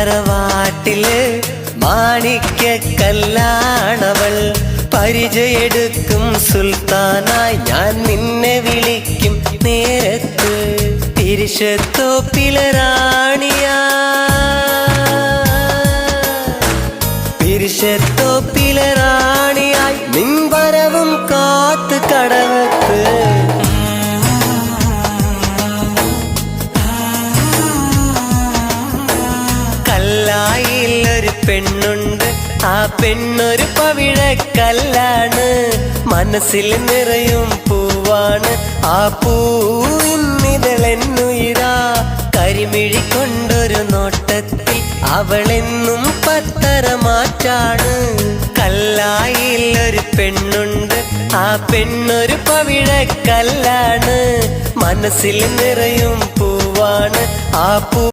തറവാട്ടില് മാണിക്യ കല്ലാണവൾ. പരിചയെടുക്കും സുൽത്താനായി ഞാൻ നിന്നെ വിളിക്കും നേരത്ത്. പിരിശത്തോപ്പിലെ റാണിയാ, പിരിശത്തോപ്പിലെ റാണിയായി നിൻ വരവും കാത്ത് കടവത്ത്. കല്ലായിലൊരു പെണ്ണുണ്ട്, ആ പെണ്ണൊരു പവിഴക്കല്ലാണ്. മനസ്സിൽ നിറയും പൂവാണ്, ആ പൂവിന്നിതളെന്നുയിരാ. കരിമിഴി കൊണ്ടൊരു നോട്ടത്തിൽ അവളെന്നും പത്തരമാറ്റാണ്. കല്ലായിലൊരു പെണ്ണുണ്ട്, ആ പെണ്ണൊരു പവിഴക്കല്ലാണ്. മനസ്സിൽ നിറയും പൂവാണ്, ആ പൂ